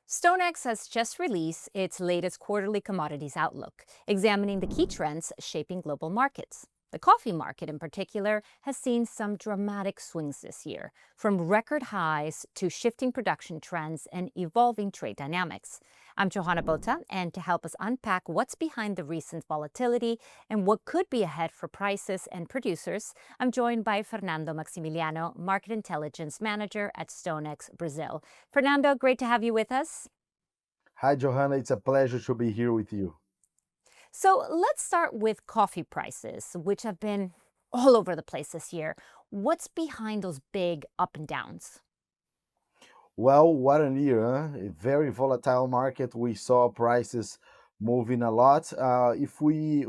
StoneX has just released its latest quarterly commodities outlook, examining the key trends shaping global markets. The coffee market, in particular, has seen some dramatic swings this year, from record highs to shifting production trends and evolving trade dynamics. I'm Johanna Bota, and to help us unpack what's behind the recent volatility and what could be ahead for prices and producers, I'm joined by Fernando Maximiliano, Market Intelligence Manager at StoneX Brazil. Fernando, great to have you with us. Hi, Johanna. It's a pleasure to be here with you. So let's start with coffee prices, which have been all over the place this year. What's behind those big up and downs? Well, what a year, huh? A very volatile market. We saw prices moving a lot. If we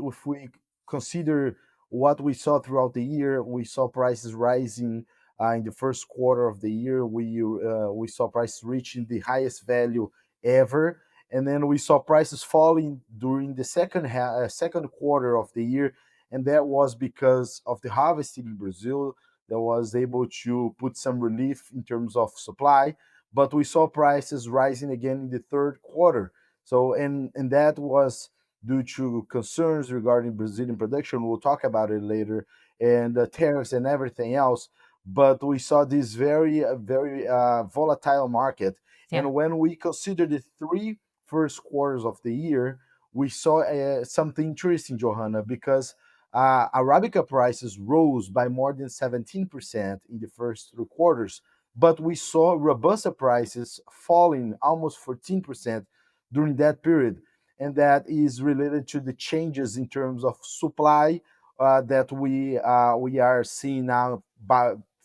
consider what we saw throughout the year, we saw prices rising in the first quarter of the year. We saw prices reaching the highest value ever, and then we saw prices falling during the second quarter of the year, and that was because of the harvesting in Brazil that was able to put some relief in terms of supply, but we saw prices rising again in the third quarter. So, and that was due to concerns regarding Brazilian production. We'll talk about it later, and the tariffs and everything else. But we saw this very volatile market. Yeah. And when we consider the three first quarters of the year, we saw something interesting, Johanna, because Arabica prices rose by more than 17% in the first three quarters, but we saw Robusta prices falling almost 14% during that period. And that is related to the changes in terms of supply that we are seeing now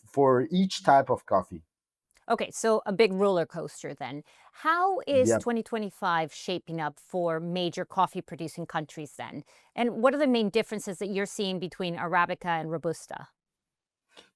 for each type of coffee. Okay, so a big roller coaster then. How is Yep. 2025 shaping up for major coffee producing countries then? And what are the main differences that you're seeing between Arabica and Robusta?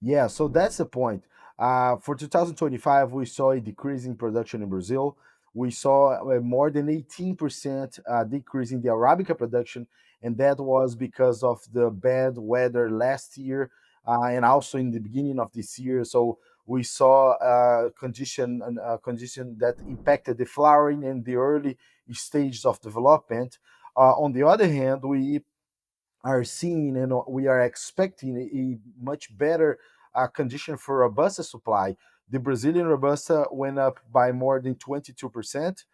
Yeah, so that's the point. For 2025, we saw a decrease in production in Brazil. We saw more than 18% decrease in the Arabica production, and that was because of the bad weather last year and also in the beginning of this year. So we saw a condition that impacted the flowering and the early stages of development. On the other hand, we are seeing and we are expecting a much better condition for Robusta supply. The Brazilian Robusta went up by more than 22%.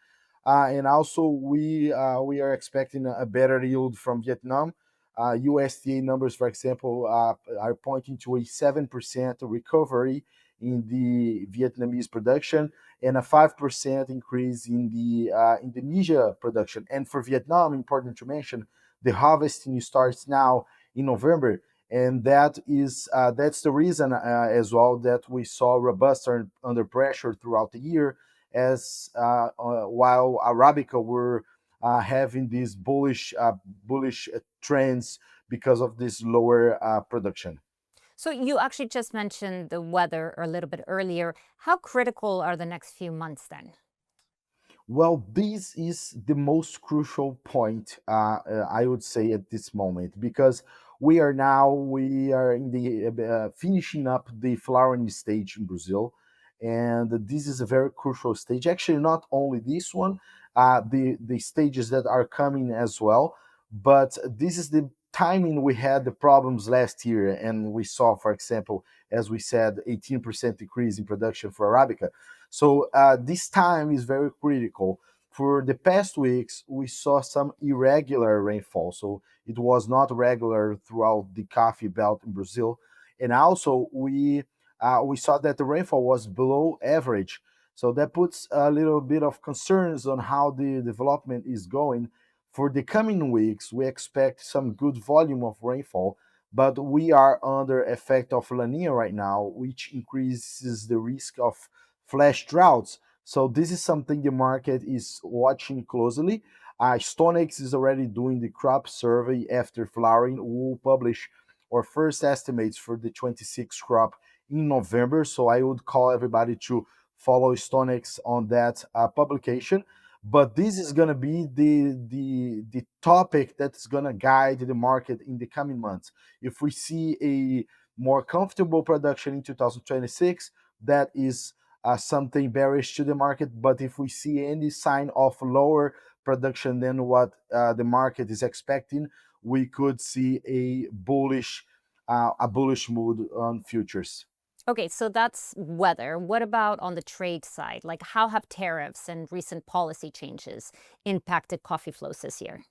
And also, we are expecting a better yield from Vietnam. USDA numbers, for example, are pointing to a 7% recovery in the Vietnamese production and a 5% increase in the Indonesia production. And for Vietnam, important to mention, the harvesting starts now in November, and that's the reason as well that we saw Robusta under pressure throughout the year, as while Arabica were having these bullish trends because of this lower production. So you actually just mentioned the weather a little bit earlier. How critical are the next few months then? Well, this is the most crucial point, I would say, at this moment, because we are in the finishing up the flowering stage in Brazil, and this is a very crucial stage. Actually, not only this one, the stages that are coming as well, but this is the timing we had the problems last year, and we saw, for example, as we said, 18% decrease in production for Arabica. So this time is very critical. For the past weeks, we saw some irregular rainfall. So it was not regular throughout the coffee belt in Brazil, and also we saw that the rainfall was below average. So that puts a little bit of concerns on how the development is going. For the coming weeks, we expect some good volume of rainfall, but we are under effect of La Nina right now, which increases the risk of flash droughts. So this is something the market is watching closely. StoneX is already doing the crop survey after flowering. We'll publish our first estimates for the 26 crop in November. So I would call everybody to follow StoneX on that publication. But this is going to be the topic that's going to guide the market in the coming months. If we see a more comfortable production in 2026, that is something bearish to the market. But if we see any sign of lower production than what the market is expecting, we could see a bullish mood on futures. Okay, so that's weather. What about on the trade side? Like, how have tariffs and recent policy changes impacted coffee flows this year?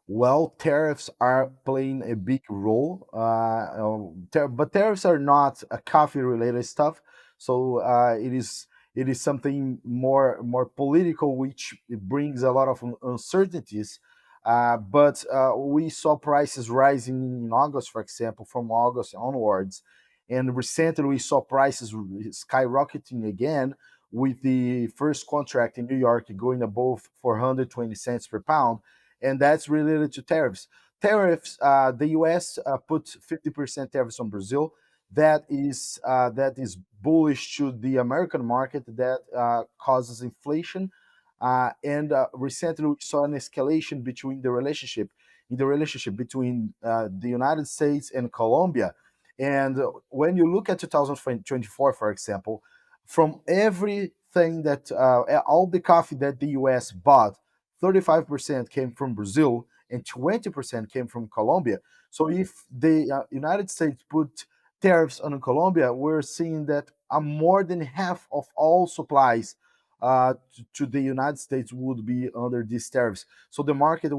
Well, tariffs are playing a big role, but tariffs are not a coffee-related stuff. So it is something more political, which brings a lot of uncertainties. But we saw prices rising in August, for example, from August onwards, and recently we saw prices skyrocketing again, with the first contract in New York going above 420 cents per pound, and that's related to tariffs. Tariffs, the U.S. Put 50% tariffs on Brazil. That is bullish to the American market. That causes inflation, and recently we saw an escalation in the relationship between the United States and Colombia. And when you look at 2024, for example, from everything that all the coffee that the U.S. bought, 35% came from Brazil and 20% came from Colombia. So if the United States put tariffs on Colombia, we're seeing that more than half of all supplies to the United States would be under these tariffs. So the market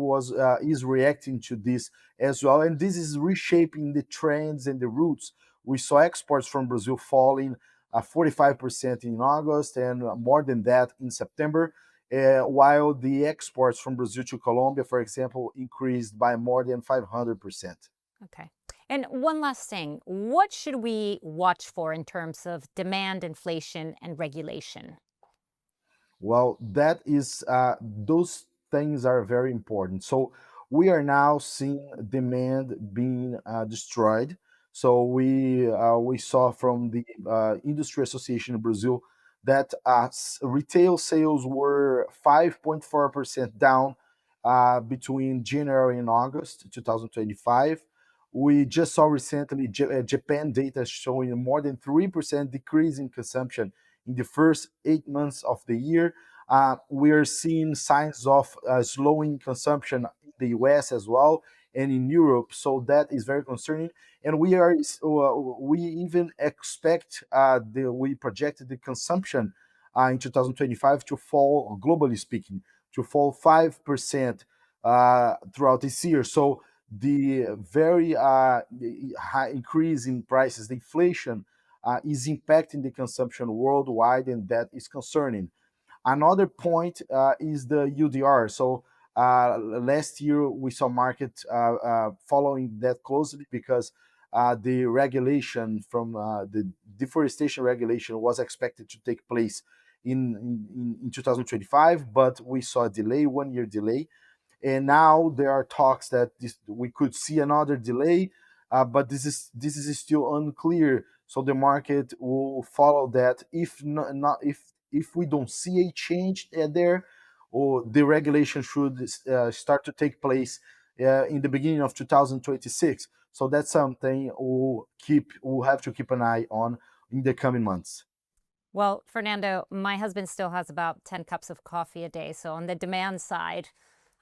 is reacting to this as well, and this is reshaping the trends and the routes. We saw exports from Brazil falling 45% in August, and more than that in September, while the exports from Brazil to Colombia, for example, increased by more than 500%. Okay. And one last thing, what should we watch for in terms of demand, inflation, and regulation? Well, those things are very important. So we are now seeing demand being destroyed. So we saw from the Industry Association in Brazil that retail sales were 5.4% down between January and August 2025. We just saw recently Japan data showing a more than 3% decrease in consumption in the first 8 months of the year. We are seeing signs of slowing consumption in the US as well and in Europe, so that is very concerning. And we even expect we projected the consumption in 2025 to fall, globally speaking, to fall 5% throughout this year. So the very high increase in prices, the inflation, is impacting the consumption worldwide, and that is concerning. Another point is the UDR. So last year we saw market following that closely because the regulation from the deforestation regulation was expected to take place in 2025, but we saw a delay, 1 year delay, and now there are talks that we could see another delay, but this is still unclear. So the market will follow that. If we don't see a change there, or the regulation should start to take place in the beginning of 2026. So that's something we'll have to keep an eye on in the coming months. Well, Fernando, my husband still has about 10 cups of coffee a day. So on the demand side,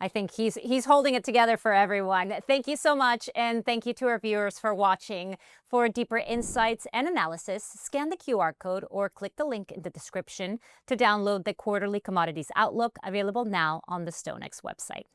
I think he's holding it together for everyone. Thank you so much. And thank you to our viewers for watching. For deeper insights and analysis, scan the QR code or click the link in the description to download the Quarterly Commodities Outlook, available now on the StoneX website.